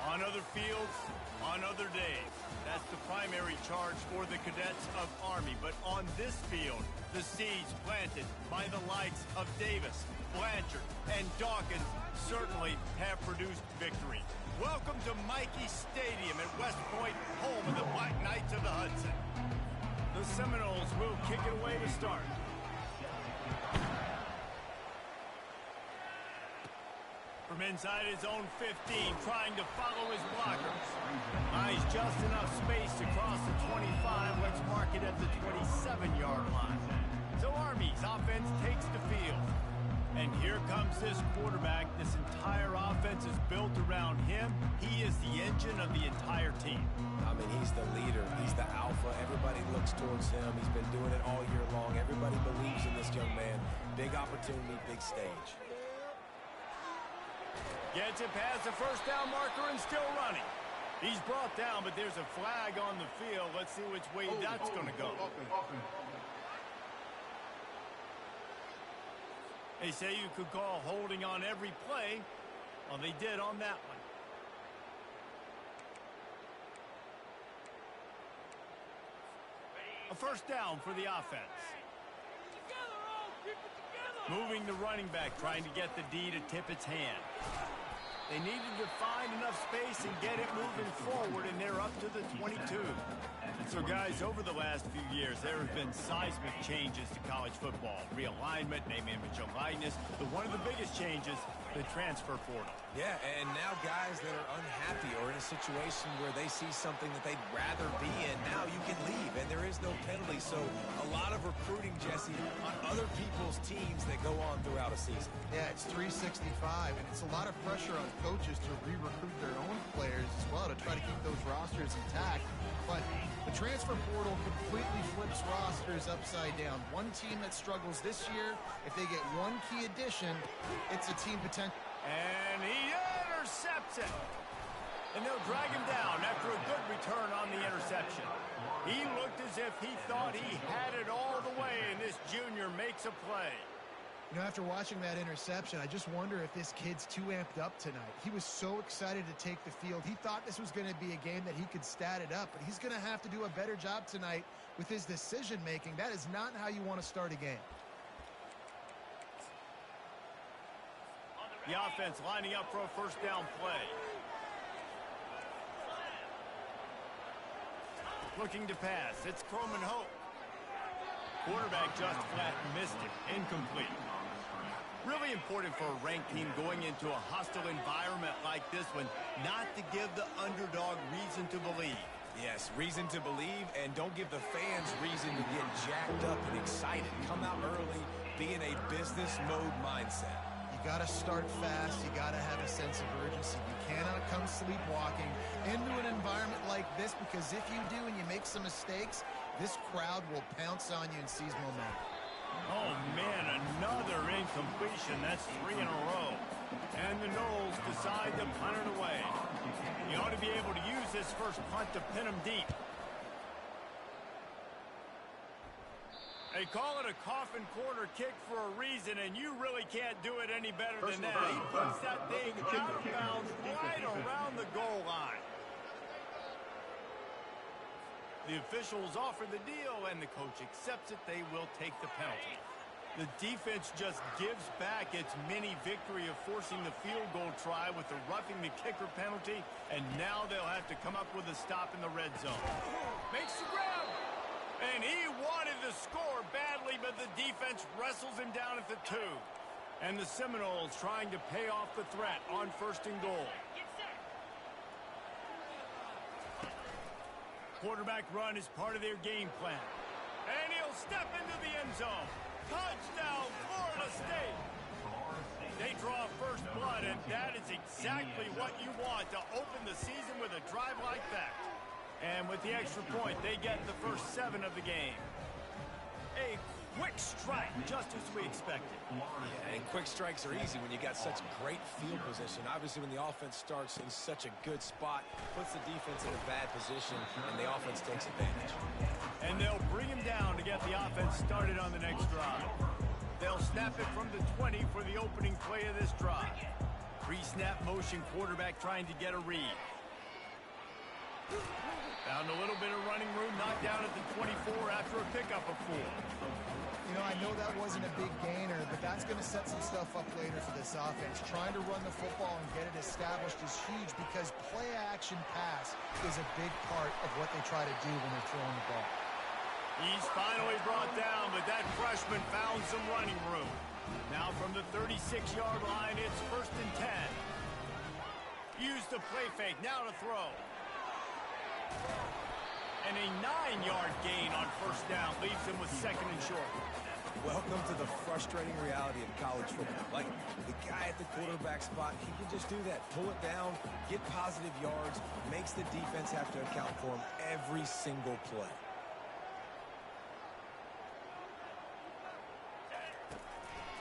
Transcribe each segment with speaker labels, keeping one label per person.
Speaker 1: On other fields, on other days. That's the primary charge for the cadets of Army. But on this field, the seeds planted by the likes of Davis, Blanchard, and Dawkins certainly have produced victory. Welcome to Michie Stadium at West Point, home of the Black Knights of the Hudson. The Seminoles will kick it away to start. From inside his own 15, trying to follow his blockers. Buys just enough space to cross the 25. Let's mark it at the 27-yard line. So Army's offense takes the field. And here comes this quarterback. This entire offense is built around him. He is the engine of the entire team.
Speaker 2: I mean, he's the leader. He's the alpha. Everybody looks towards him. He's been doing it all year long. Everybody believes in this young man. Big opportunity, big stage.
Speaker 1: Gets it past the first down marker and still running. He's brought down, but there's a flag on the field. Let's see which way that's going to go. They say you could call holding on every play. Well, they did on that one. A first down for the offense. Moving the running back, trying to get the D to tip its hand. They needed to find enough space and get it moving forward, and they're up to the 22. So, guys, over the last few years, there have been seismic changes to college football. Realignment, name, image, and likeness. But one of the biggest changes, the transfer portal.
Speaker 2: Yeah, and now guys that are unhappy or in a situation where they see something that they'd rather be in, now you can leave, and there is no penalty. So a lot of recruiting, Jesse, on other people's teams that go on throughout a season.
Speaker 3: Yeah, it's 365, and it's a lot of pressure on coaches to re-recruit their own players as well to try to keep those rosters intact. But the transfer portal completely flips rosters upside down. One team that struggles this year, if they get one key addition, it's a team potential.
Speaker 1: And he intercepts it. And they'll drag him down after a good return on the interception. He looked as if he thought he had it all the way, and this junior makes a play.
Speaker 3: You know, after watching that interception, I just wonder if this kid's too amped up tonight. He was so excited to take the field. He thought this was going to be a game that he could stat it up, but he's going to have to do a better job tonight with his decision-making. That is not how you want to start a game.
Speaker 1: The offense lining up for a first down play. Looking to pass. It's Croman Hope. Quarterback just flat missed it. Incomplete. Really important for a ranked team going into a hostile environment like this one not to give the underdog reason to believe.
Speaker 2: Yes, reason to believe, and don't give the fans reason to get jacked up and excited. Come out early, be in a business mode mindset.
Speaker 3: You got to start fast. You got to have a sense of urgency. You cannot come sleepwalking into an environment like this, because if you do and you make some mistakes, this crowd will pounce on you and seize momentum.
Speaker 1: Oh, man, another incompletion. That's 3 in a row. And the Noles decide to punt it away. You ought to be able to use this first punt to pin them deep. They call it a coffin corner kick for a reason, and you really can't do it any better than that. He puts that thing out of bounds right around the goal line. The officials offer the deal, and the coach accepts it. They will take the penalty. The defense just gives back its mini victory of forcing the field goal try with the roughing the kicker penalty, and now they'll have to come up with a stop in the red zone. Makes the grab, and he wanted to score badly, but the defense wrestles him down at the 2. And the Seminoles trying to pay off the threat on first and goal. Quarterback run is part of their game plan. And he'll step into the end zone. Touchdown, Florida State. They draw first blood, and that is exactly what you want to open the season with a drive like that. And with the extra point, they get the first 7 of the game. A quick strike, just as we expected.
Speaker 2: Yeah, and quick strikes are easy when you got such great field position. Obviously, when the offense starts in such a good spot, puts the defense in a bad position, and the offense takes advantage.
Speaker 1: And they'll bring him down to get the offense started on the next drive. They'll snap it from the 20 for the opening play of this drive. Pre-snap motion, quarterback trying to get a read. Found a little bit of running room, knocked down at the 24 after a pickup of 4.
Speaker 3: You know, I know that wasn't a big gainer, but that's going to set some stuff up later for this offense. Trying to run the football and get it established is huge because play-action pass is a big part of what they try to do when they're throwing the ball.
Speaker 1: He's finally brought down, but that freshman found some running room. Now from the 36-yard line, it's 1st and 10. Use the play fake, now to throw. And a 9-yard gain on 1st down leaves him with 2nd and short.
Speaker 2: Welcome to the frustrating reality of college football. Like, the guy at the quarterback spot, he can just do that. Pull it down, get positive yards, makes the defense have to account for him every single play.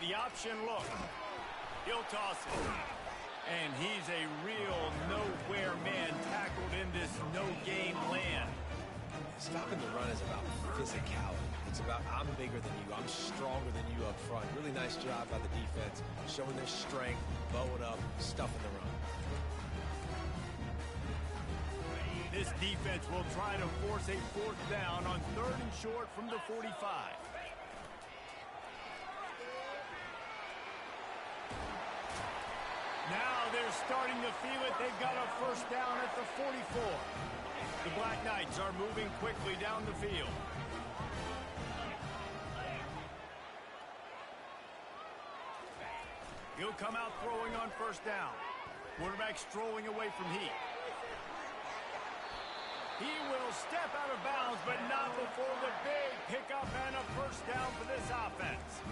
Speaker 1: The option look. He'll toss it. And he's a real nowhere man tackled in this no-game land.
Speaker 2: Stopping the run is about physicality. It's about I'm bigger than you, I'm stronger than you up front. Really nice job by the defense, showing their strength, bowing up, stuffing the run.
Speaker 1: This defense will try to force a 4th down on 3rd and short from the 45. Now they're starting to feel it. They've got a 1st down at the 44. The Black Knights are moving quickly down the field. He'll come out throwing on 1st down. Quarterback strolling away from Heat. He will step out of bounds, but not before the big pickup and a 1st down for this offense.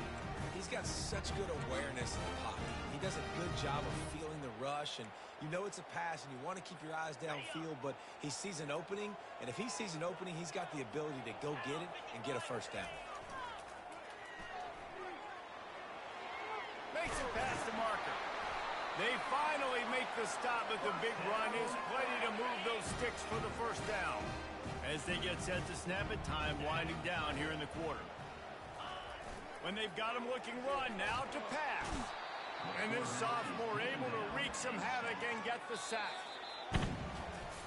Speaker 2: He's got such good awareness in the pocket. He does a good job of feeling the rush, and you know it's a pass, and you want to keep your eyes downfield, but he sees an opening, and if he sees an opening, he's got the ability to go get it and get a 1st down.
Speaker 1: Makes it past the marker. They finally make the stop, but the big run is plenty to move those sticks for the 1st down. As they get set to snap it, time winding down here in the quarter. When they've got him looking run, now to pass. And this sophomore able to wreak some havoc and get the sack.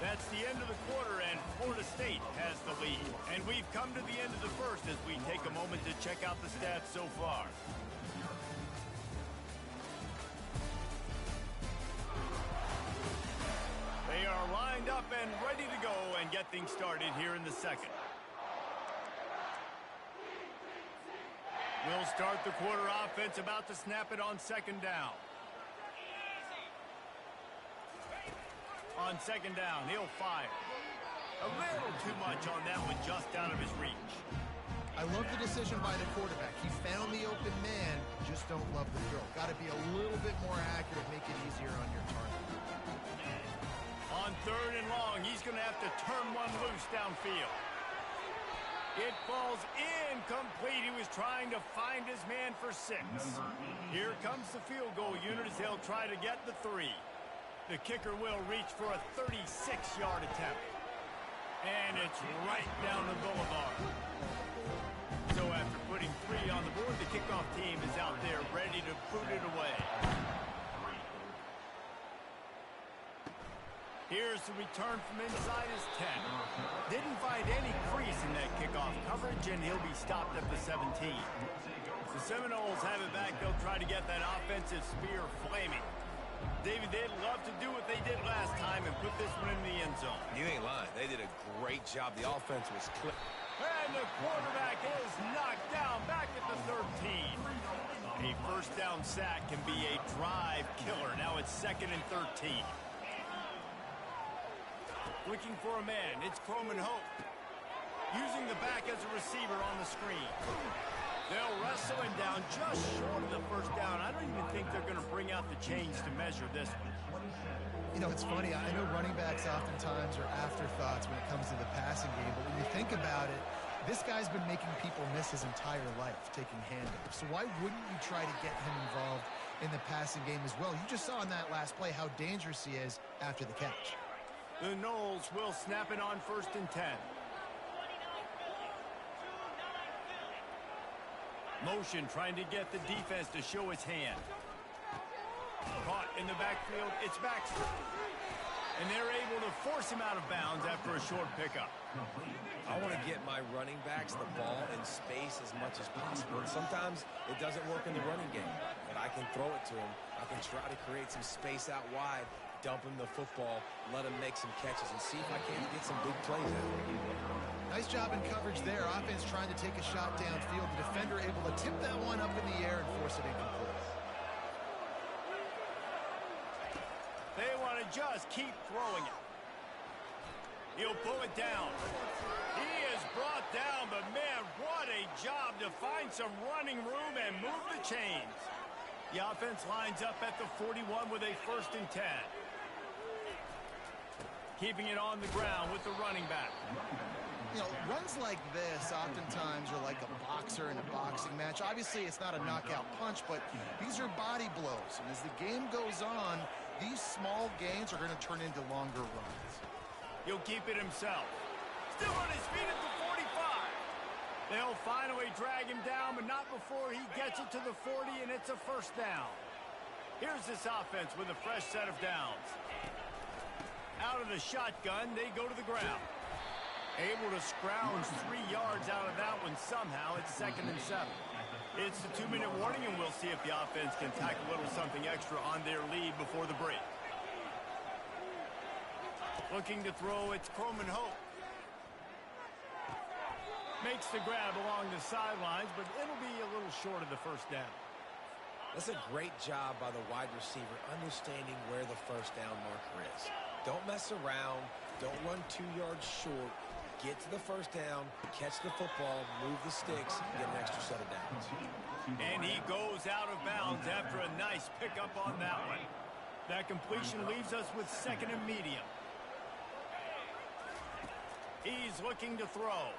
Speaker 1: That's the end of the quarter, and Florida State has the lead. And we've come to the end of the 1st as we take a moment to check out the stats so far. They are lined up and ready to go and get things started here in the 2nd. We'll start the quarter offense about to snap it on 2nd down. On 2nd down, he'll fire. A little too much on that one, just out of his reach.
Speaker 3: I love the decision by the quarterback. He found the open man, just don't love the throw. Got to be a little bit more accurate, make it easier on your target.
Speaker 1: On 3rd and long, he's going to have to turn one loose downfield. It falls incomplete. He was trying to find his man for 6. Here comes the field goal unit as they'll try to get the 3. The kicker will reach for a 36-yard attempt. And it's right down the boulevard. So after putting 3 on the board, the kickoff team is out there ready to boot it away. Here's the return from inside his 10. Didn't find any crease in that kickoff coverage, and he'll be stopped at the 17. The Seminoles have it back. They'll try to get that offensive spear flaming. David, they'd love to do what they did last time and put this one in the end zone.
Speaker 2: You ain't lying. They did a great job. The offense was clear.
Speaker 1: And the quarterback is knocked down back at the 13. A 1st down sack can be a drive killer. Now it's 2nd and 13. Looking for a man, it's Croman Hope. Using the back as a receiver on the screen. They'll wrestle him down just short of the 1st down. I don't even think they're going to bring out the chains to measure this one.
Speaker 3: You know, it's funny. I know running backs oftentimes are afterthoughts when it comes to the passing game, but when you think about it, this guy's been making people miss his entire life taking handoffs. So why wouldn't you try to get him involved in the passing game as well? You just saw in that last play how dangerous he is after the catch.
Speaker 1: The Noles will snap it on 1st and 10. Motion trying to get the defense to show its hand. Caught in the backfield, it's Baxter. And they're able to force him out of bounds after a short pickup.
Speaker 2: I want to get my running backs the ball in space as much as possible. And sometimes it doesn't work in the running game, but I can throw it to him. I can try to create some space out wide, dump him the football, let him make some catches, and see if I can get some big plays out of him.
Speaker 3: Nice job in coverage there. Offense trying to take a shot downfield. The defender able to tip that one up in the air and force it incomplete.
Speaker 1: They want to just keep throwing it. He'll pull it down. He is brought down, but man, what a job to find some running room and move the chains. The offense lines up at the 41 with a 1st and 10. Keeping it on the ground with the running back.
Speaker 3: You know, runs like this oftentimes are like a boxer in a boxing match. Obviously, it's not a knockout punch, but these are body blows. And as the game goes on, these small gains are going to turn into longer runs.
Speaker 1: He'll keep it himself. Still on his feet at the 45. They'll finally drag him down, but not before he gets it to the 40, and it's a 1st down. Here's this offense with a fresh set of downs. Out of the shotgun, they go to the ground. Able to scrounge 3 yards out of that one somehow. It's 2nd and 7. It's the 2-minute warning, and we'll see if the offense can tack a little something extra on their lead before the break. Looking to throw, it's Croman Hope. Makes the grab along the sidelines, but it'll be a little short of the 1st down.
Speaker 2: That's a great job by the wide receiver understanding where the 1st down marker is. Don't mess around. Don't run 2 yards short. Get to the 1st down, catch the football, move the sticks, and get an extra set of downs.
Speaker 1: And he goes out of bounds after a nice pickup on that one. That completion leaves us with 2nd and medium. He's looking to throw.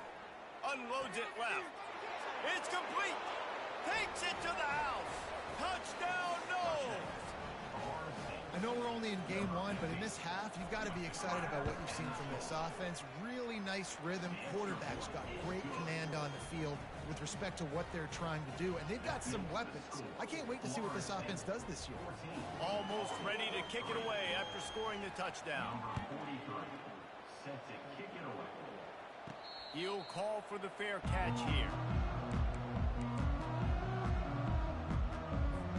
Speaker 1: Unloads it left. It's complete. Takes it to the house. Touchdown, Noles.
Speaker 3: I know we're only in game 1, but in this half, you've got to be excited about what you've seen from this offense. Really nice rhythm. Quarterback's got great command on the field with respect to what they're trying to do, and they've got some weapons. I can't wait to see what this offense does this year.
Speaker 1: Almost ready to kick it away after scoring the touchdown. He'll call for the fair catch here.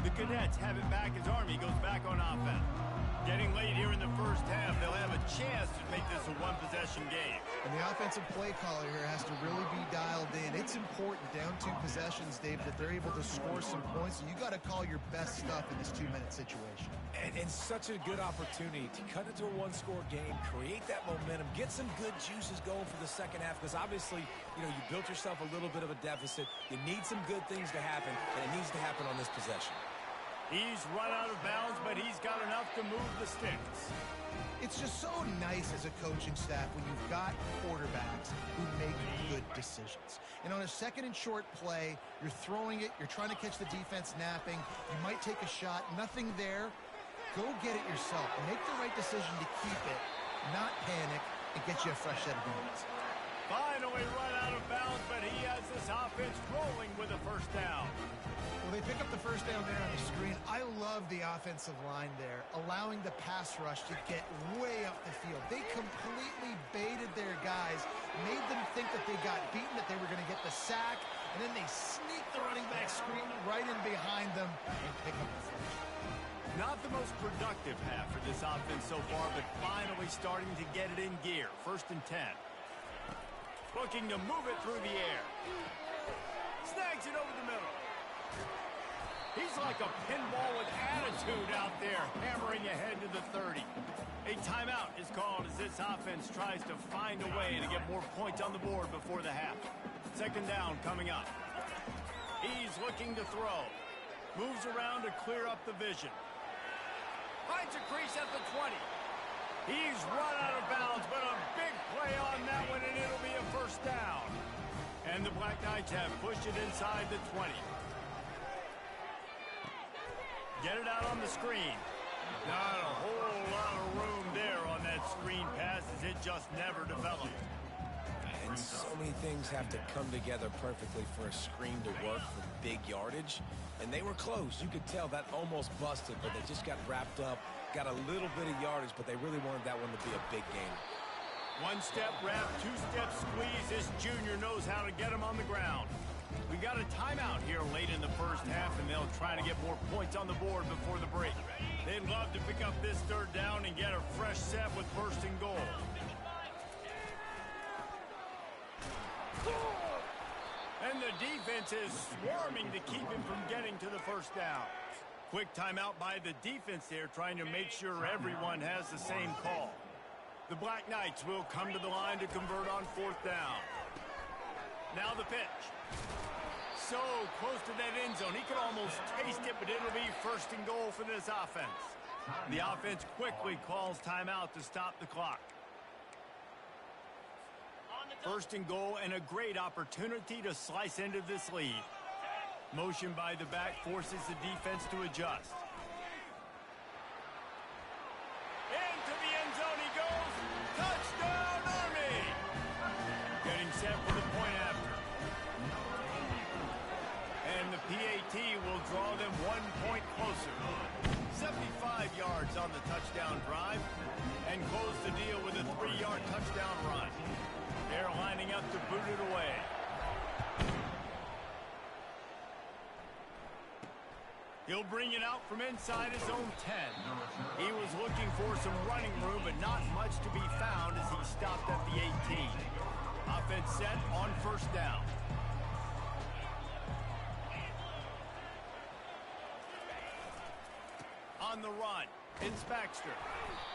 Speaker 1: The Cadets have it back as Army goes back on offense. Getting late here in the 1st half, they'll have a chance to make this a 1-possession game.
Speaker 3: And the offensive play caller here has to really be dialed in. It's important down 2 possessions, Dave, that they're able to score some points. So you got to call your best stuff in this 2-minute situation.
Speaker 2: And such a good opportunity to cut into a 1-score game, create that momentum, get some good juices going for the 2nd half, because obviously, you know, you built yourself a little bit of a deficit. You need some good things to happen, and it needs to happen on this possession.
Speaker 1: He's run out of bounds, but he's got enough to move the sticks.
Speaker 3: It's just so nice as a coaching staff when you've got quarterbacks who make good decisions. And on a 2nd and short play, you're throwing it, you're trying to catch the defense napping, you might take a shot, nothing there. Go get it yourself. Make the right decision to keep it, not panic, and get you a fresh set of downs.
Speaker 1: Finally run out of bounds, but he has this offense rolling with a 1st down.
Speaker 3: Well, they pick up the 1st down there on the screen. I love the offensive line there, allowing the pass rush to get way up the field. They completely baited their guys, made them think that they got beaten, that they were going to get the sack, and then they sneak the running back screen right in behind them and pick up the first.
Speaker 1: Not the most productive half for this offense so far, but finally starting to get it in gear. 1st and 10. Looking to move it through the air. Snags it over the middle. He's like a pinball with attitude out there, hammering ahead to the 30. A timeout is called as this offense tries to find a way to get more points on the board before the half. 2nd down coming up. He's looking to throw. Moves around to clear up the vision. Finds a crease at the 20. He's run out of bounds, but a big play on that one, and it'll be a 1st down. And the Black Knights have pushed it inside the 20. Get it out on the screen. Not a whole lot of room there on that screen pass as it just never developed.
Speaker 2: And so many things have to come together perfectly for a screen to work for big yardage. And they were close. You could tell that almost busted, but they just got wrapped up got a little bit of yardage, but they really wanted that one to be a big game.
Speaker 1: One-step wrap, two-step squeeze. This junior knows how to get him on the ground. We got a timeout here late in the first half, and they'll try to get more points on the board before the break. They'd love to pick up this third down and get a fresh set with first and goal. And the defense is swarming to keep him from getting to the first down. Quick timeout by the defense there, trying to make sure everyone has the same call. The Black Knights will come to the line to convert on fourth down. Now the pitch. So close to that end zone. He could almost taste it, but it'll be first and goal for this offense. The offense quickly calls timeout to stop the clock. First and goal, and a great opportunity to slice into this lead. Motion by the back forces the defense to adjust. Into the end zone he goes. Touchdown, Army! Getting set for the point after. And the PAT will draw them 1 point closer. 75 yards on the touchdown drive, and close the deal with a 3-yard touchdown run. They're lining up to boot it away. He'll bring it out from inside his own 10. He was looking for some running room, but not much to be found as he stopped at the 18. Offense set on first down. On the run, it's Baxter.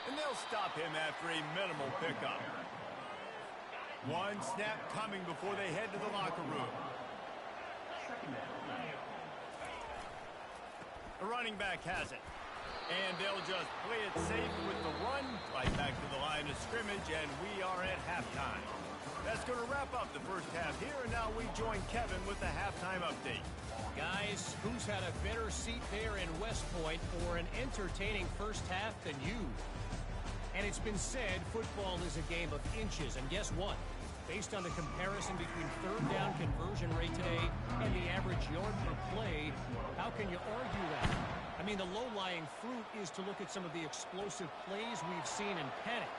Speaker 1: And they'll stop him after a minimal pickup. One snap coming before they head to the locker room. The running back has it. And they'll just play it safe with the run right back to the line of scrimmage, and we are at halftime. That's going to wrap up the first half here, and now we join Kevin with the halftime update.
Speaker 4: Guys, who's had a better seat there in West Point for an entertaining first half than you? And it's been said football is a game of inches, and guess what? Based on the comparison between third down conversion rate today and the average yard per play, how can you argue that? I mean, the low-lying fruit is to look at some of the explosive plays we've seen in panic.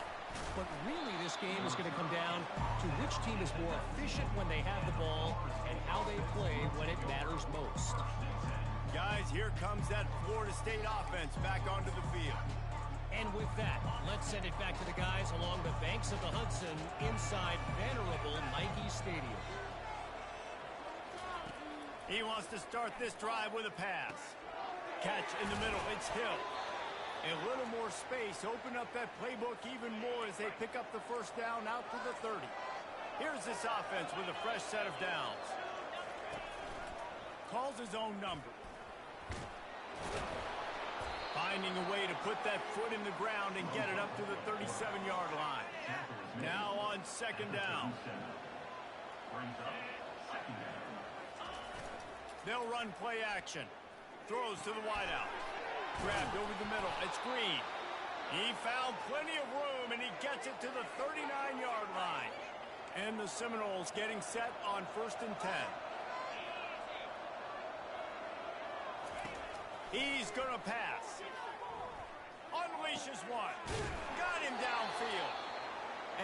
Speaker 4: But really, this game is going to come down to which team is more efficient when they have the ball and how they play when it matters most.
Speaker 1: Guys, here comes that Florida State offense back onto the field.
Speaker 4: And with that, let's send it back to the guys along the banks of the Hudson inside venerable Nike Stadium.
Speaker 1: He wants to start this drive with a pass. Catch in the middle, it's Hill. A little more space, open up that playbook even more as they pick up the first down out to the 30. Here's this offense with a fresh set of downs. Calls his own number. Finding a way to put that foot in the ground and get it up to the 37-yard line. Now on second down. They'll run play action. Throws to the wideout. Grabbed over the middle. It's Green. He found plenty of room, and he gets it to the 39-yard line. And the Seminoles getting set on first and 10. He's going to pass. Unleashes one. Got him downfield.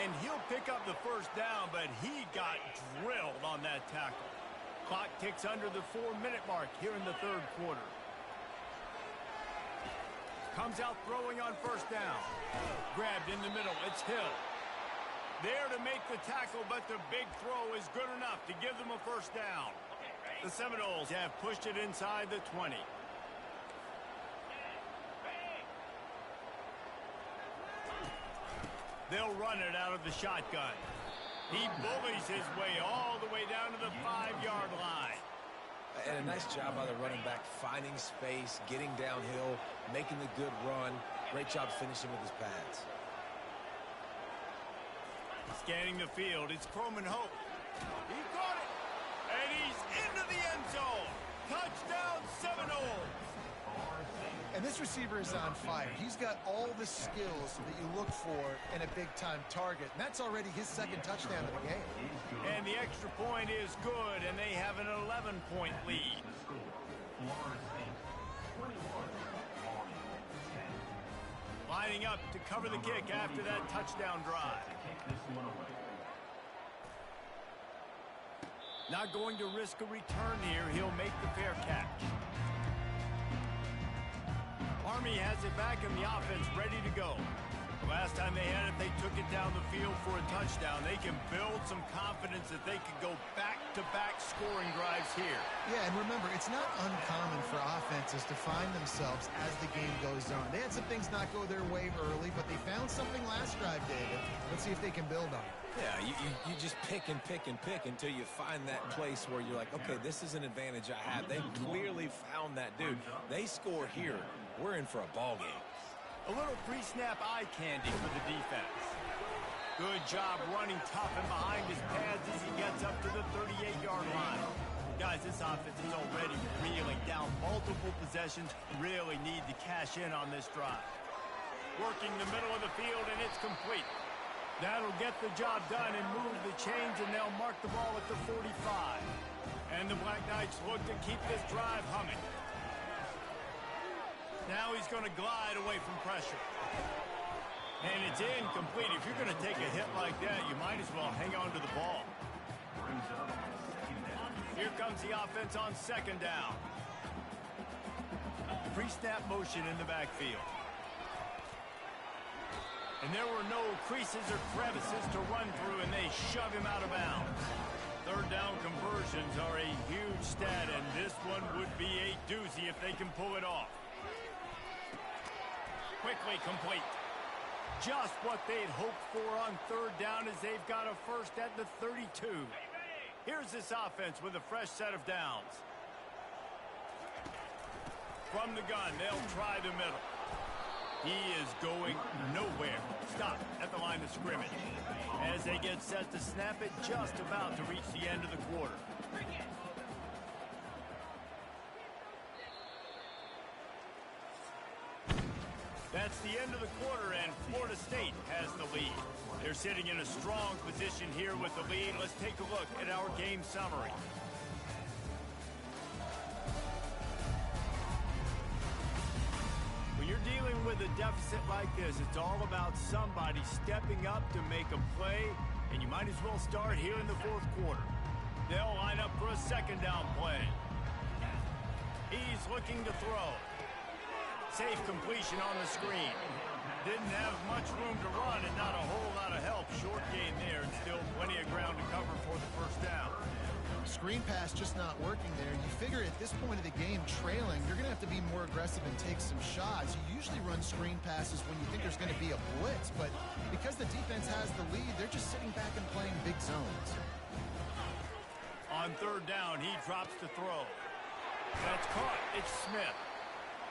Speaker 1: And he'll pick up the first down, but he got drilled on that tackle. Clock ticks under the 4-minute mark here in the third quarter. Comes out throwing on first down. Grabbed in the middle. It's Hill. There to make the tackle, but the big throw is good enough to give them a first down. The Seminoles have pushed it inside the 20. They'll run it out of the shotgun. He bullies his way all the way down to the 5-yard line.
Speaker 2: And a nice job by the running back, finding space, getting downhill, making the good run. Great job finishing with his pads.
Speaker 1: Scanning the field, it's Croman Hope. He caught it, and he's into the end zone. Touchdown, Seminoles.
Speaker 3: And this receiver is on fire. He's got all the skills that you look for in a big-time target. And that's already his second touchdown of the game.
Speaker 1: And the extra point is good, and they have an 11-point lead. Lining up to cover the kick after that touchdown drive. Not going to risk a return here. He'll make the fair catch. Army has it back in the offense, ready to go. Last time they had it, they took it down the field for a touchdown. They can build some confidence that they could go back-to-back scoring drives here.
Speaker 3: Yeah, and remember, it's not uncommon for offenses to find themselves as the game goes on. They had some things not go their way early, but they found something last drive, David. Let's see if they can build on it.
Speaker 2: Yeah, you just pick and pick and pick until you find that place where you're like, okay, this is an advantage I have. They clearly found that dude. They score here. We're in for a ball game.
Speaker 1: A little pre-snap eye candy for the defense. Good job running tough and behind his pads as he gets up to the 38-yard line. Guys, this offense is already reeling down multiple possessions. Really need to cash in on this drive. Working the middle of the field, and it's complete. That'll get the job done and move the chains, and they'll mark the ball at the 45. And the Black Knights look to keep this drive humming. Now he's going to glide away from pressure. And it's incomplete. If you're going to take a hit like that, you might as well hang on to the ball. Here comes the offense on second down. Pre-snap motion in the backfield. And there were no creases or crevices to run through, and they shove him out of bounds. Third down conversions are a huge stat, and this one would be a doozy if they can pull it off. Quickly complete. Just what they'd hoped for on third down as they've got a first at the 32. Here's this offense with a fresh set of downs. From the gun, they'll try the middle. He is going nowhere. Stop at the line of scrimmage. As they get set to snap it, just about to reach the end of the quarter. That's the end of the quarter, and Florida State has the lead. They're sitting in a strong position here with the lead. Let's take a look at our game summary. When you're dealing with a deficit like this, it's all about somebody stepping up to make a play, and you might as well start here in the fourth quarter. They'll line up for a second down play. He's looking to throw. Safe completion on the screen. Didn't have much room to run and not a whole lot of help. Short gain there and still plenty of ground to cover for the first down.
Speaker 3: Screen pass just not working there. You figure at this point of the game, trailing, you're going to have to be more aggressive and take some shots. You usually run screen passes when you think there's going to be a blitz, but because the defense has the lead, they're just sitting back and playing big zones.
Speaker 1: On third down, he drops to throw. That's caught. It's Smith.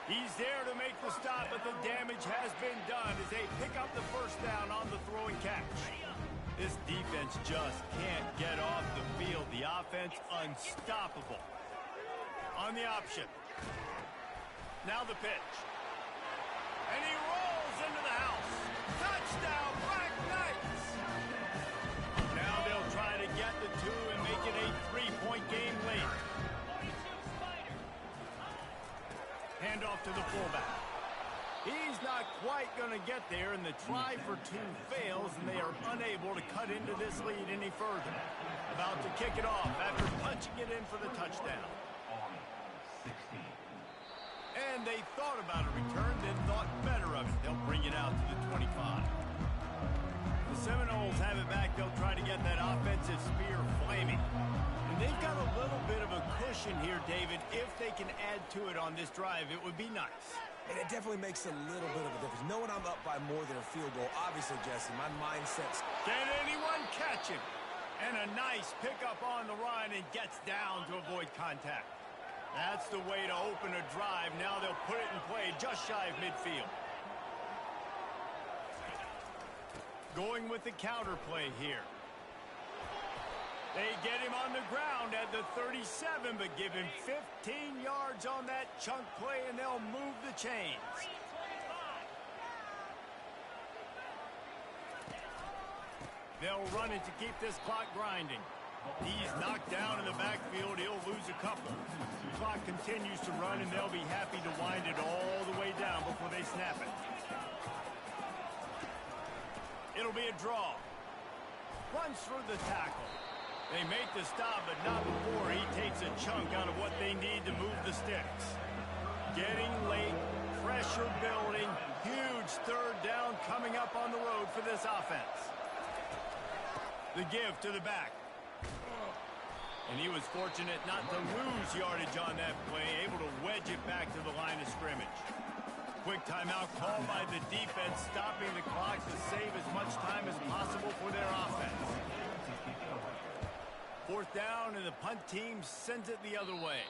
Speaker 1: He's there to make the stop, but the damage has been done as they pick up the first down on the throwing catch. This defense just can't get off the field. The offense unstoppable. On the option. Now the pitch. And he rolls into the house. Touchdown, Black Knights! Now they'll try to get the two and make it a three-point game late. Hand off to the fullback. He's not quite going to get there, and the try for two fails, and they are unable to cut into this lead any further. About to kick it off after punching it in for the touchdown. And they thought about a return, then thought better of it. They'll bring it out to the 25. The Seminoles have it back. They'll try to get that offensive spear flaming. And they've got a little bit of a cushion here, David. If they can add to it on this drive, it would be nice.
Speaker 2: And it definitely makes a little bit of a difference. Knowing I'm up by more than a field goal, obviously, Jesse, my mindset's...
Speaker 1: Can anyone catch him? And a nice pickup on the run and gets down to avoid contact. That's the way to open a drive. Now they'll put it in play just shy of midfield. Going with the counter play here. They get him on the ground at the 37, but give him 15 yards on that chunk play, and they'll move the chains. They'll run it to keep this clock grinding. He's knocked down in the backfield. He'll lose a couple. The clock continues to run, and they'll be happy to wind it all the way down before they snap it. It'll be a draw. Runs through the tackle. They make the stop, but not before he takes a chunk out of what they need to move the sticks. Getting late, pressure building, huge third down coming up on the road for this offense. The give to the back. And he was fortunate not to lose yardage on that play, able to wedge it back to the line of scrimmage. Quick timeout called by the defense, stopping the clock to save as much time as possible for their offense. Fourth down, and the punt team sends it the other way.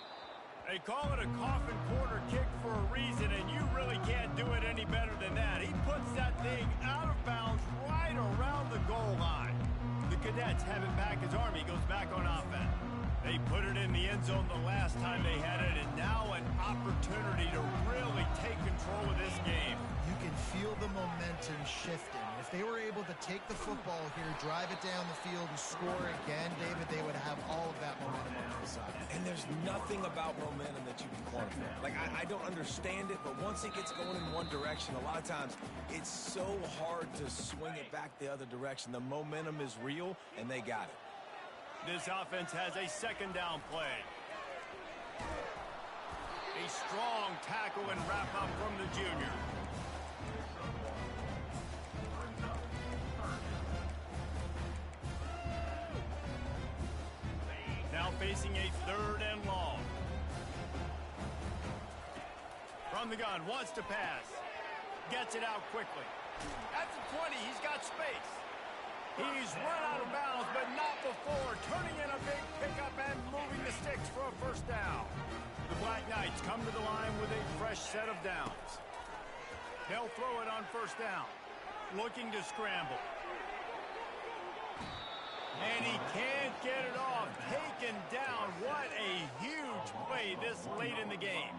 Speaker 1: They call it a coffin corner kick for a reason, and you really can't do it any better than that. He puts that thing out of bounds right around the goal line. The Cadets have it back as Army goes back on offense. They put it in the end zone the last time they had it, and now an opportunity to really take control of this game.
Speaker 3: You can feel the momentum shifting. If they were able to take the football here, drive it down the field, and score again, David, they would have all of that momentum on their side.
Speaker 2: And there's nothing about momentum that you can quantify. Like, I don't understand it, but once it gets going in one direction, a lot of times it's so hard to swing it back the other direction. The momentum is real, and they got it.
Speaker 1: This offense has a second down play. A strong tackle and wrap up from the junior. Now facing a third and long. From the gun, wants to pass. Gets it out quickly. At the 20, he's got space. He's run out of bounds, but not before turning in a big pickup and moving the sticks for a first down. The Black Knights come to the line with a fresh set of downs. They'll throw it on first down. Looking to scramble. And he can't get it off. Taken down. What a huge play this late in the game.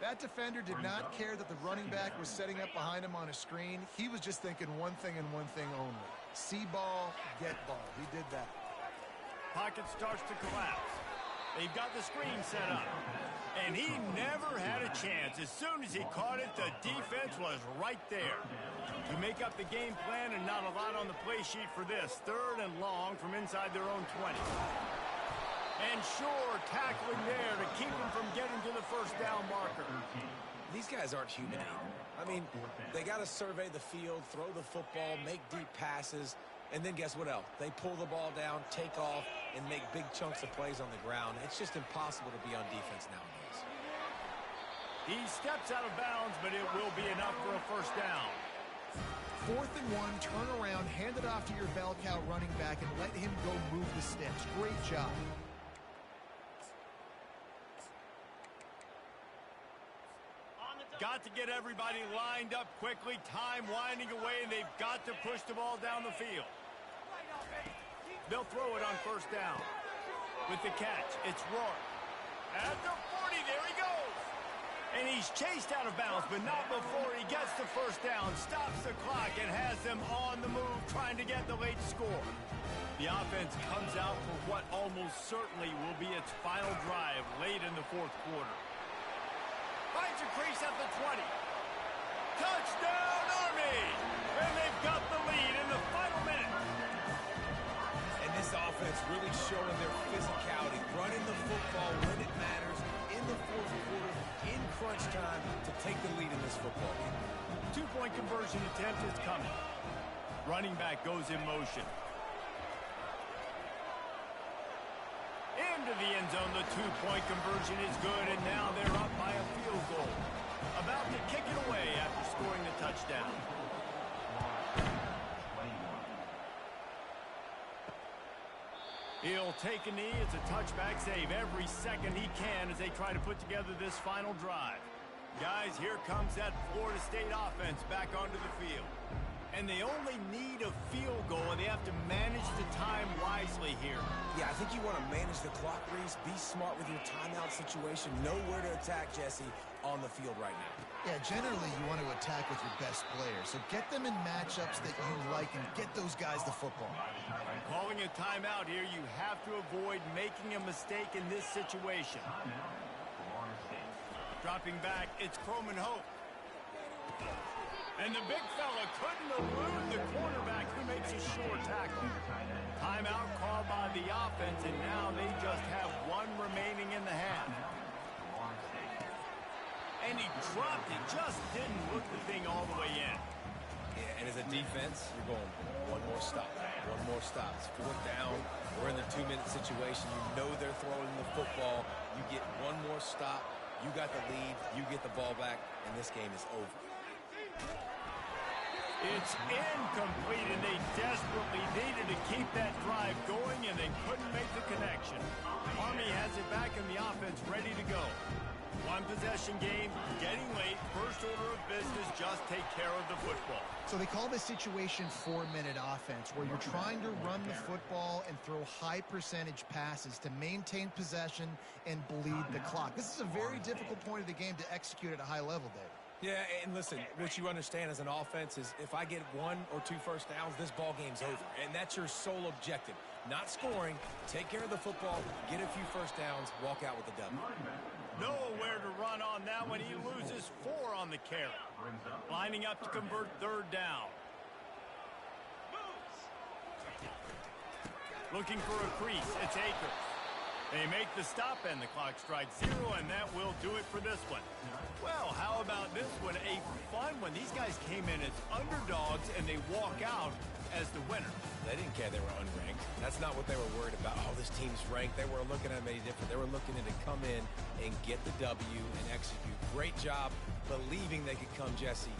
Speaker 3: That defender did not care that the running back was setting up behind him on a screen. He was just thinking one thing and one thing only. See ball, get ball. He did that.
Speaker 1: Pocket starts to collapse. They've got the screen set up. And he never had a chance. As soon as he caught it, the defense was right there. To make up the game plan, and not a lot on the play sheet for this. Third and long from inside their own 20. And sure, tackling there to keep him from getting to the first down marker.
Speaker 2: These guys aren't human. I mean, they got to survey the field, throw the football, make deep passes, and then guess what else? They pull the ball down, take off, and make big chunks of plays on the ground. It's just impossible to be on defense nowadays.
Speaker 1: He steps out of bounds, but it will be enough for a first down.
Speaker 3: 4th and 1, turn around, hand it off to your bell cow running back, and let him go move the sticks. Great job.
Speaker 1: Got to get everybody lined up quickly. Time winding away, and they've got to push the ball down the field. They'll throw it on first down. With the catch, it's Rourke. At the 40, there he goes. And he's chased out of bounds, but not before he gets the first down, stops the clock, and has them on the move trying to get the late score. The offense comes out for what almost certainly will be its final drive late in the fourth quarter. Finds a crease at the 20. Touchdown, Army! And they've got the lead in the final minute.
Speaker 2: And this offense really showing their physicality, running the football when it matters, in the fourth quarter, in crunch time, to take the lead in this football game.
Speaker 1: Two-point conversion attempt is coming. Running back goes in motion. Into the end zone, the two-point conversion is good, and now they're up by a field goal. About to kick it away after scoring the touchdown. He'll take a knee. It's a touchback save every second he can as they try to put together this final drive. Guys, here comes that Florida State offense back onto the field. And they only need a field goal, and they have to manage the time wisely here.
Speaker 2: Yeah, I think you want to manage the clock, Reese. Be smart with your timeout situation. Know where to attack, Jesse, on the field right now.
Speaker 3: Yeah, generally you want to attack with your best players. So get them in matchups that you like and get those guys the football.
Speaker 1: Calling a timeout here, you have to avoid making a mistake in this situation. Dropping back, it's Croman Hope. And the big fella couldn't elude the quarterback who makes a sure tackle. Timeout called by the offense, and now they just have one remaining in the half. And he dropped it, just didn't look the thing all the way in.
Speaker 2: Yeah, and as a defense, you're going one more stop. One more stop. It's fourth down. We're in the 2-minute situation. You know they're throwing the football. You get one more stop. You got the lead. You get the ball back, and this game is over.
Speaker 1: It's incomplete, and they desperately needed to keep that drive going, and they couldn't make the connection. Army has it back in the offense, ready to go. One possession game, getting late. First order of business, just take care of the football.
Speaker 3: So they call this situation 4-minute offense, where you're trying to run the football and throw high percentage passes to maintain possession and bleed the clock. This is a very difficult point of the game to execute at a high level, Dave.
Speaker 2: Yeah, and listen, what you understand as an offense is if I get 1 or 2 first downs, this ball game's over. And that's your sole objective. Not scoring, take care of the football, get a few first downs, walk out with the W.
Speaker 1: Nowhere to run on that one. He loses 4 on the carry. Lining up to convert third down. Looking for a crease. It's Akers. They make the stop, and the clock strikes 0, and that will do it for this one. Well, how about this one? A fun one. These guys came in as underdogs, and they walk out as the winner.
Speaker 2: They didn't care they were unranked. That's not what they were worried about. Oh, this team's ranked. They were looking at them any different. They were looking at it to come in and get the W and execute. Great job believing they could come, Jesse.